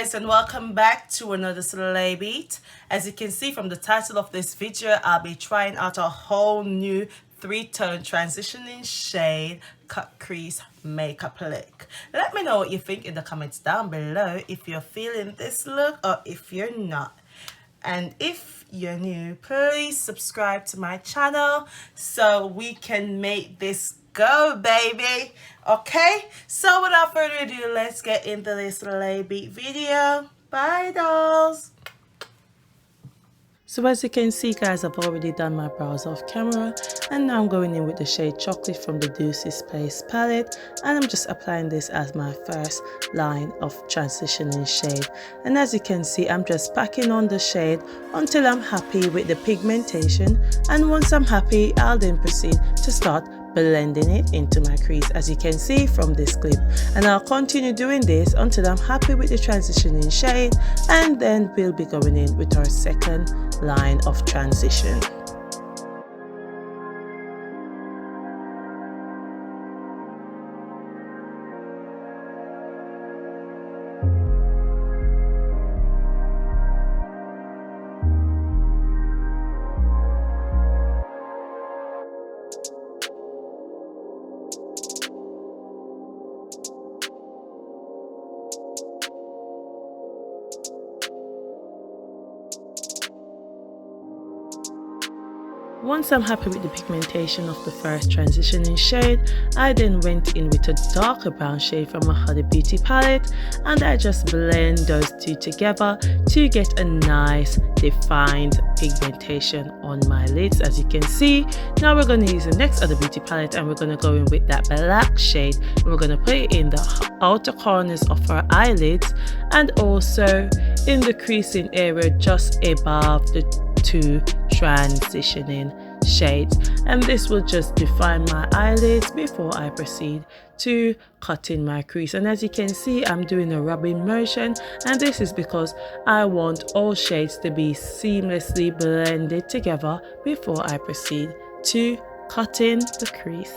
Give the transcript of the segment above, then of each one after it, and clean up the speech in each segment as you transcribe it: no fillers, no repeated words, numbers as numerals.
guys, and welcome back to another Slay Beat. As you can see from the title of this video, I'll be trying out a whole new 3-tone transitioning shade cut crease makeup look. Let me know what you think in the comments down below if you're feeling this look or if you're not. And if you're new, please subscribe to my channel so we can make this go, baby. Okay, so without further ado, let's get into this Slay Beat video. Bye, dolls. So as you can see, guys, I've already done my brows off camera, and now I'm going in with the shade Chocolate from the Deuce's Place palette, and I'm just applying this as my first line of transitioning shade. And as you can see, I'm just packing on the shade until I'm happy with the pigmentation, and once I'm happy, I'll then proceed to start blending it into my crease, as you can see from this clip. And I'll continue doing this until I'm happy with the transitioning shade, and then we'll be going in with our second line of transition. Once I'm happy with the pigmentation of the first transitioning shade, I then went in with a darker brown shade from my Huda Beauty palette, and I just blend those two together to get a nice defined pigmentation on my lids, as you can see. Now we're going to use the next Huda Beauty palette, and we're going to go in with that black shade, and we're going to put it in the outer corners of our eyelids and also in the creasing area just above the two transitioning shades, and this will just define my eyelids before I proceed to cutting my crease. And as you can see, I'm doing a rubbing motion, and this is because I want all shades to be seamlessly blended together before I proceed to cutting the crease.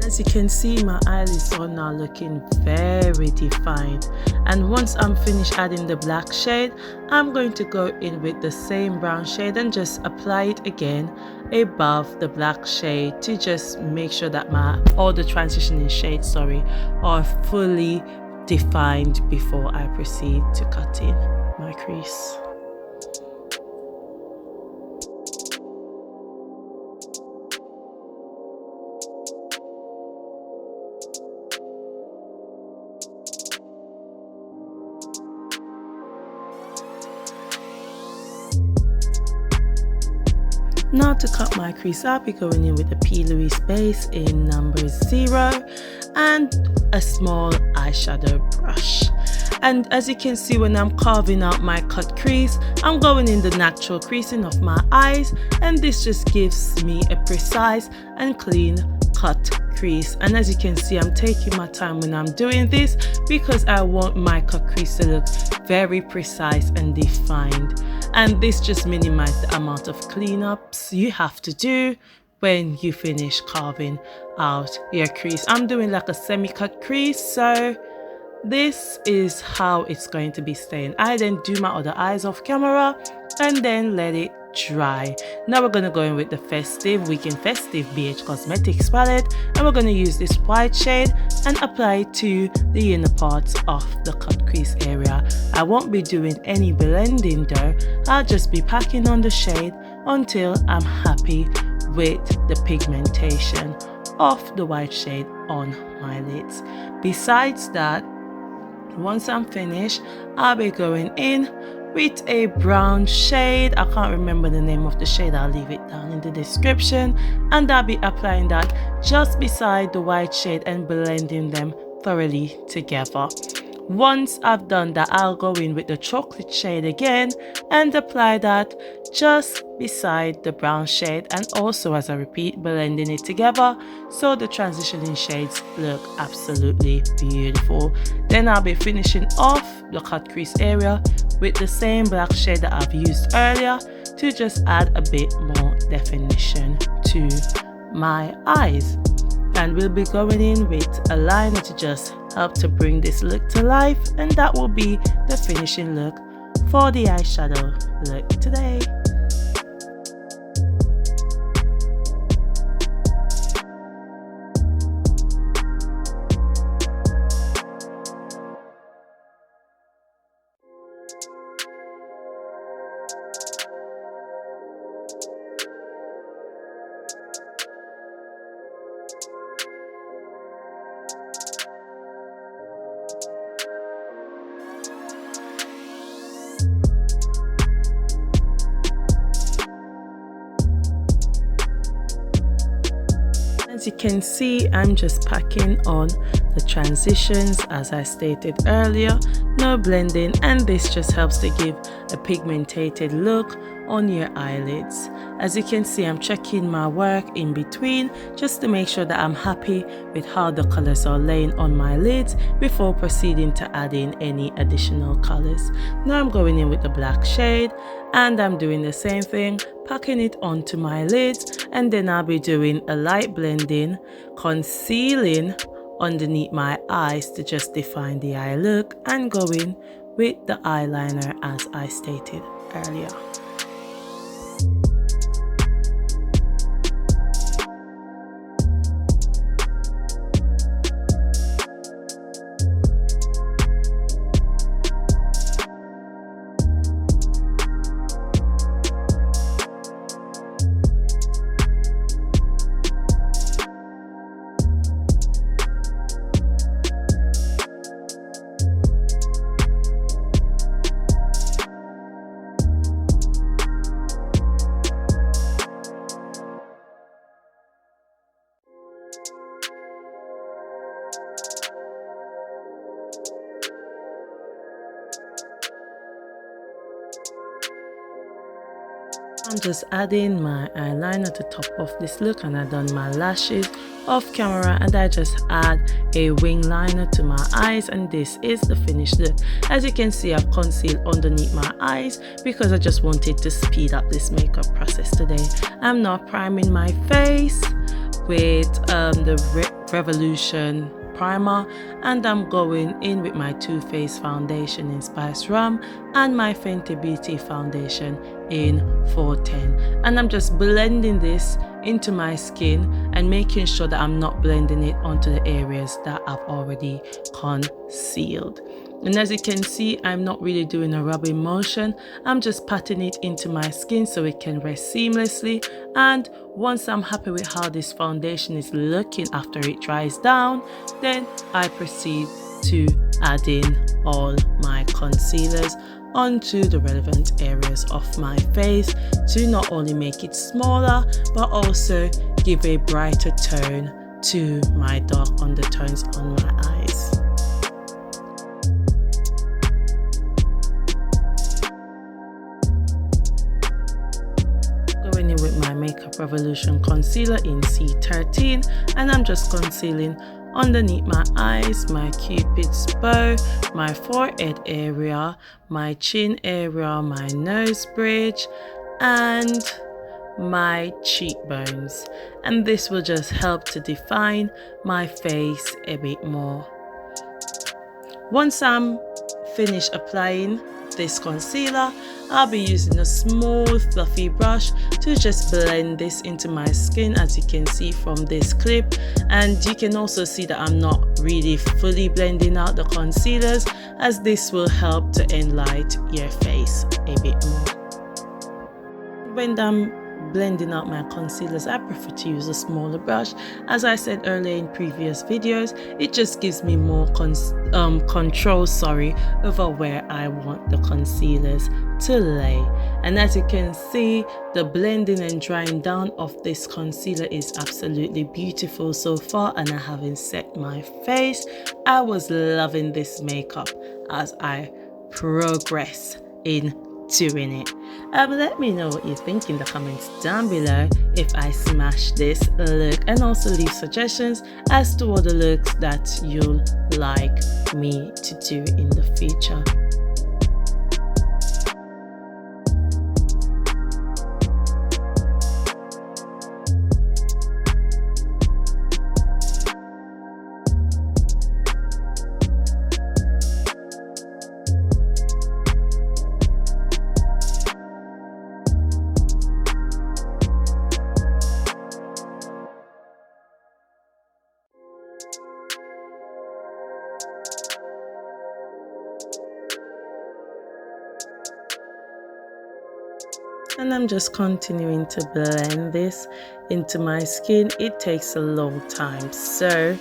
As you can see, my eyelids are now looking very defined, and once I'm finished adding the black shade, I'm going to go in with the same brown shade and just apply it again above the black shade to just make sure that all the transitioning shades are fully defined before I proceed to cutting my crease. Now to cut my crease, I'll be going in with the P. Louise base in number 0 and a small eyeshadow brush. And as you can see, when I'm carving out my cut crease, I'm going in the natural creasing of my eyes, and this just gives me a precise and clean cut crease. And as you can see, I'm taking my time when I'm doing this because I want my cut crease to look very precise and defined, and this just minimizes the amount of cleanups you have to do when you finish carving out your crease. I'm doing like a semi-cut crease, so this is how it's going to be staying. I then do my other eyes off camera and then let it dry. Now we're going to go in with the Weekend Festive BH Cosmetics palette, and we're going to use this white shade and apply it to the inner parts of the cut crease area. I won't be doing any blending though. I'll just be packing on the shade until I'm happy with the pigmentation of the white shade on my lids. Besides that, once I'm finished, I'll be going in with a brown shade. I can't remember the name of the shade, I'll leave it down in the description, and I'll be applying that just beside the white shade and blending them thoroughly together. Once I've done that, I'll go in with the chocolate shade again and apply that just beside the brown shade, and also, as I repeat, blending it together so the transitioning shades look absolutely beautiful. Then I'll be finishing off the cut crease area with the same black shade that I've used earlier to just add a bit more definition to my eyes. And we'll be going in with a liner to just help to bring this look to life, and that will be the finishing look for the eyeshadow look today. As you can see, I'm just packing on the transitions as I stated earlier, no blending, and this just helps to give a pigmented look on your eyelids. As you can see, I'm checking my work in between just to make sure that I'm happy with how the colors are laying on my lids before proceeding to add in any additional colors. Now I'm going in with the black shade and I'm doing the same thing, packing it onto my lids, and then I'll be doing a light blending, concealing underneath my eyes to just define the eye look, and going with the eyeliner as I stated earlier. I'm just adding my eyeliner to top of this look, and I've done my lashes off camera, and I just add a wing liner to my eyes, and this is the finished look. As you can see, I've concealed underneath my eyes because I just wanted to speed up this makeup process today. I'm now priming my face with the Revolution primer, and I'm going in with my Too Faced foundation in Spice Rum and my Fenty Beauty foundation in 410, and I'm just blending this into my skin and making sure that I'm not blending it onto the areas that I've already concealed. And as you can see, I'm not really doing a rubbing motion, I'm just patting it into my skin so it can rest seamlessly. And once I'm happy with how this foundation is looking after it dries down, then I proceed to add in all my concealers onto the relevant areas of my face to not only make it smaller but also give a brighter tone to my dark undertones on my eyes. Going in with my Makeup Revolution concealer in C13, and I'm just concealing underneath my eyes, my Cupid's bow, my forehead area, my chin area, my nose bridge, and my cheekbones. And this will just help to define my face a bit more. Once I'm finished applying this concealer, I'll be using a small fluffy brush to just blend this into my skin, as you can see from this clip. And you can also see that I'm not really fully blending out the concealers, as this will help to enlighten your face a bit more. When I'm blending out my concealers, I prefer to use a smaller brush. As I said earlier in previous videos, it just gives me more control over where I want the concealers to lay. And as you can see, the blending and drying down of this concealer is absolutely beautiful so far, and I haven't set my face. I was loving this makeup. as I progress in doing it. Let me know what you think in the comments down below if I smash this look, and also leave suggestions as to other looks that you'll like me to do in the future. And I'm just continuing to blend this into my skin. It takes a long time, so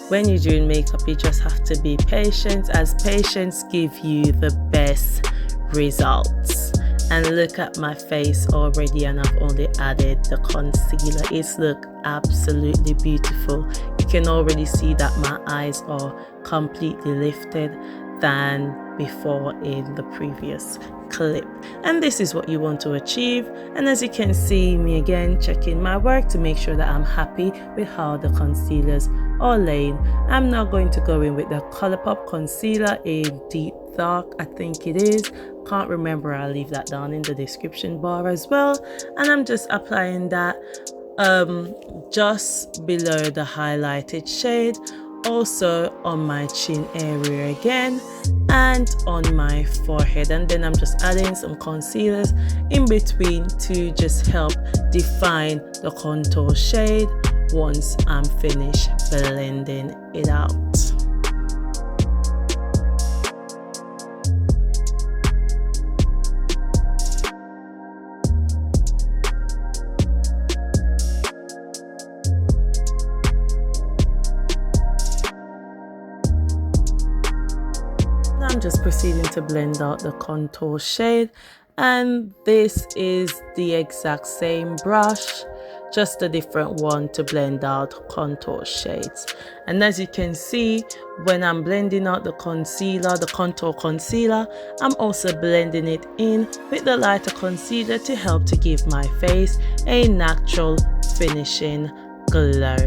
when you're doing makeup you just have to be patient, as patience gives you the best results. And look at my face already, and I've only added the concealer. It's look absolutely beautiful. You can already see that my eyes are completely lifted than before in the previous clip, and this is what you want to achieve. And as you can see me again checking my work to make sure that I'm happy with how the concealers are laying. I'm now going to go in with the Colourpop concealer in deep dark, I think it is, can't remember. I'll leave that down in the description bar as well. And I'm just applying that just below the highlighted shade, also on my chin area again, and on my forehead. And then I'm just adding some concealers in between to just help define the contour shade once I'm finished blending it out. I'm just proceeding to blend out the contour shade, and this is the exact same brush, just a different one to blend out contour shades. And as you can see, when I'm blending out the concealer, the contour concealer, I'm also blending it in with the lighter concealer to help to give my face a natural finishing glow.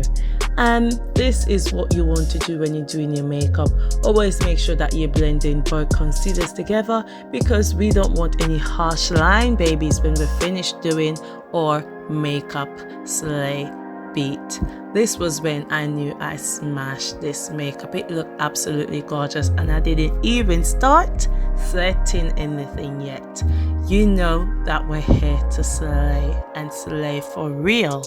And this is what you want to do when you're doing your makeup. Always make sure that you're blending both concealers together, because we don't want any harsh line babies when we're finished doing our makeup slay beat. This was when I knew I smashed this makeup. It looked absolutely gorgeous, and I didn't even start setting anything yet. You know that we're here to slay, and slay for real.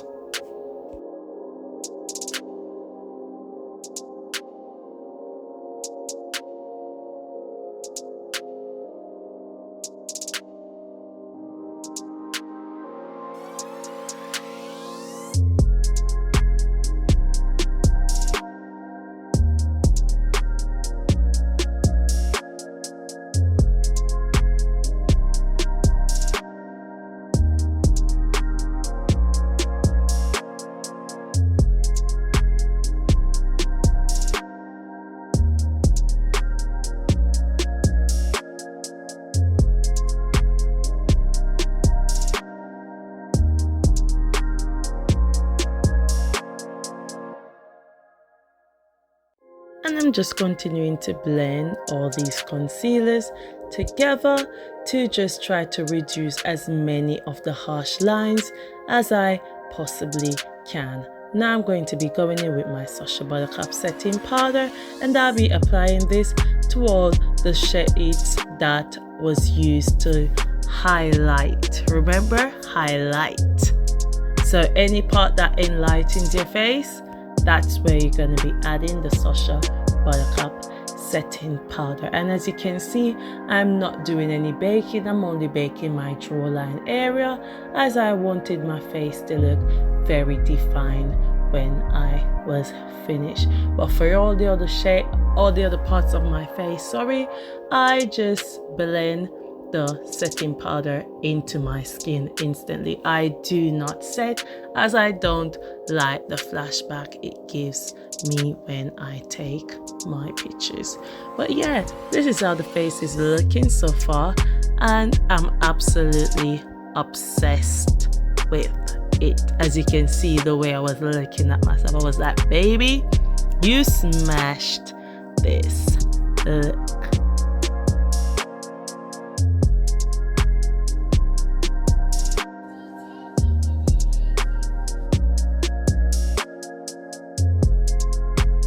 And I'm just continuing to blend all these concealers together to just try to reduce as many of the harsh lines as I possibly can. Now I'm going to be going in with my Sacha Buttercup setting powder, and I'll be applying this to all the shades that was used to highlight. Remember, highlight. So any part that enlightens your face, that's where you're going to be adding the Sacha Buttercup setting powder. And as you can see, I'm not doing any baking. I'm only baking my jawline area, as I wanted my face to look very defined when I was finished. But for all the other parts of my face, I just blend the setting powder into my skin instantly. I do not set, as I don't like the flashback it gives me when I take my pictures. But yeah, this is how the face is looking so far, and I'm absolutely obsessed with it. As you can see, the way I was looking at myself, I was like, baby, you smashed this look.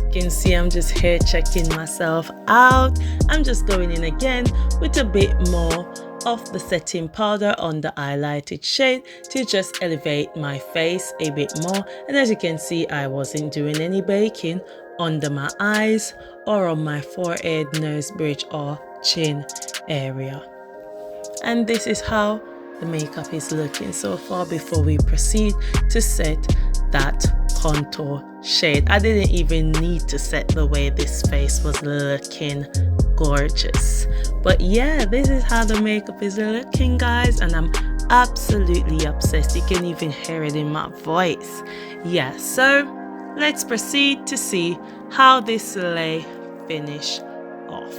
You can see I'm just here checking myself out. I'm just going in again with a bit more of the setting powder on the highlighted shade to just elevate my face a bit more. And as you can see, I wasn't doing any baking under my eyes or on my forehead, nose bridge or chin area. And this is how the makeup is looking so far before we proceed to set that contour shade. I didn't even need to set the way this face was looking gorgeous. But yeah, this is how the makeup is looking, guys, and I'm absolutely obsessed. You can even hear it in my voice. Yeah, so let's proceed to see how this lay finish off.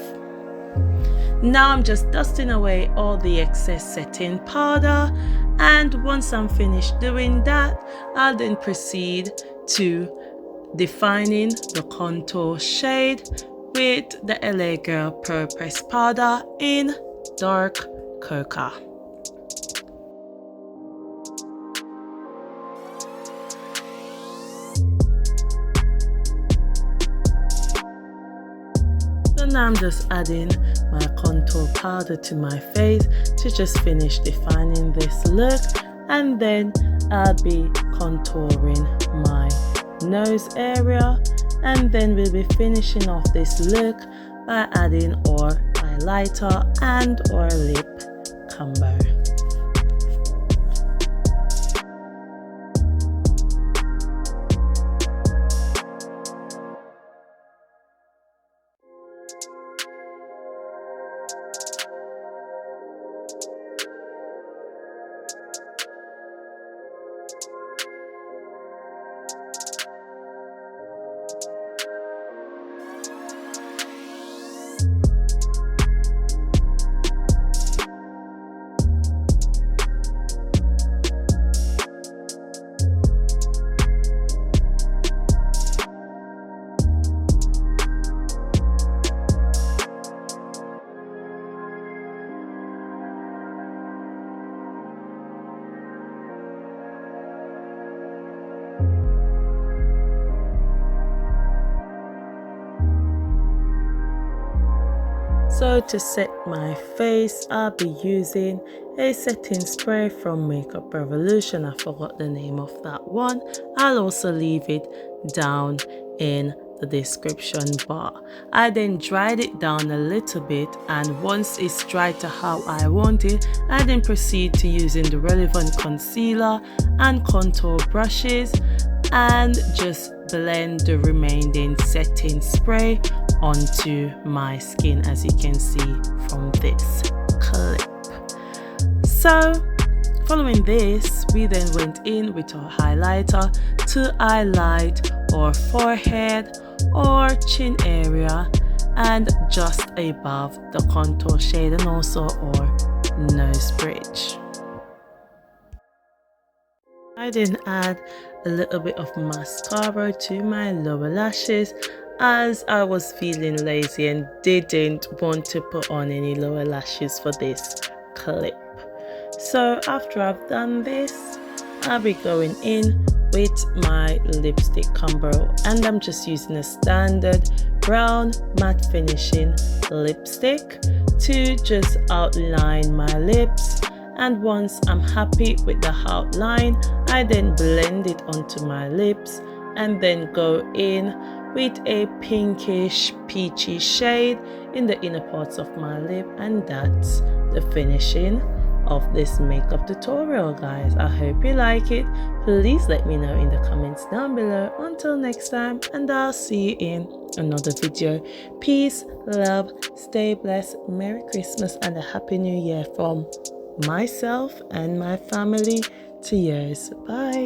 Now I'm just dusting away all the excess setting powder, and once I'm finished doing that, I'll then proceed to defining the contour shade with the LA Girl Pro Press powder in dark cocoa. So now I'm just adding my contour powder to my face to just finish defining this look, and then I'll be contouring my nose area, and then we'll be finishing off this look by adding our highlighter and our lip combo. So to set my face, I'll be using a setting spray from Makeup Revolution. I forgot the name of that one. I'll also leave it down in the description bar. I then dried it down a little bit, and once it's dried to how I want it, I then proceed to using the relevant concealer and contour brushes and just blend the remaining setting spray onto my skin, as you can see from this clip. So following this, we then went in with our highlighter to highlight our forehead or chin area and just above the contour shade, and also our nose bridge. I then add a little bit of mascara to my lower lashes, as I was feeling lazy and didn't want to put on any lower lashes for this clip. So after I've done this, I'll be going in with my lipstick combo, and I'm just using a standard brown matte finishing lipstick to just outline my lips. And once I'm happy with the outline, I then blend it onto my lips and then go in with a pinkish peachy shade in the inner parts of my lip, and that's the finishing of this makeup tutorial, guys. I hope you like it. Please let me know in the comments down below. Until next time, and I'll see you in another video. Peace, love, stay blessed, Merry Christmas and a Happy New Year from myself and my family to yours. Bye.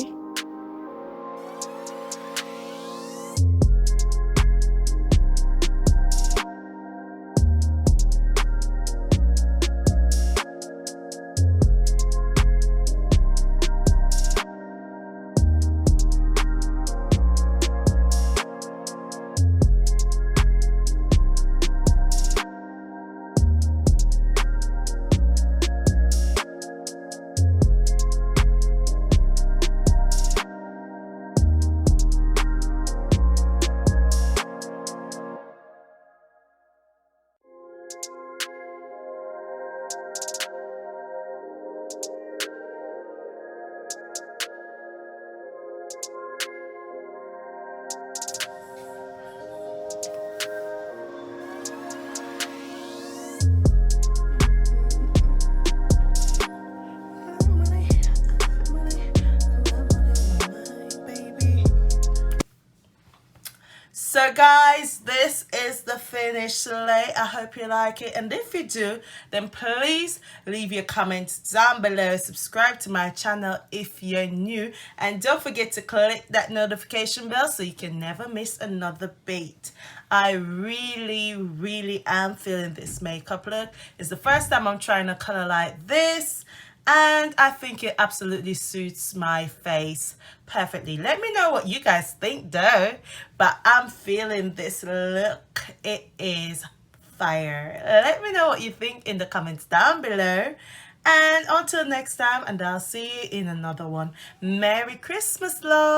So guys, this is the finished slay. I hope you like it, and if you do, then please leave your comments down below. Subscribe to my channel if you're new, and don't forget to click that notification bell so you can never miss another beat. I really am feeling this makeup look. It's the first time I'm trying a color like this, and I think it absolutely suits my face perfectly. Let me know what you guys think though, but I'm feeling this look. It is fire. Let me know what you think in the comments down below, and until next time, and I'll see you in another one. Merry Christmas, love.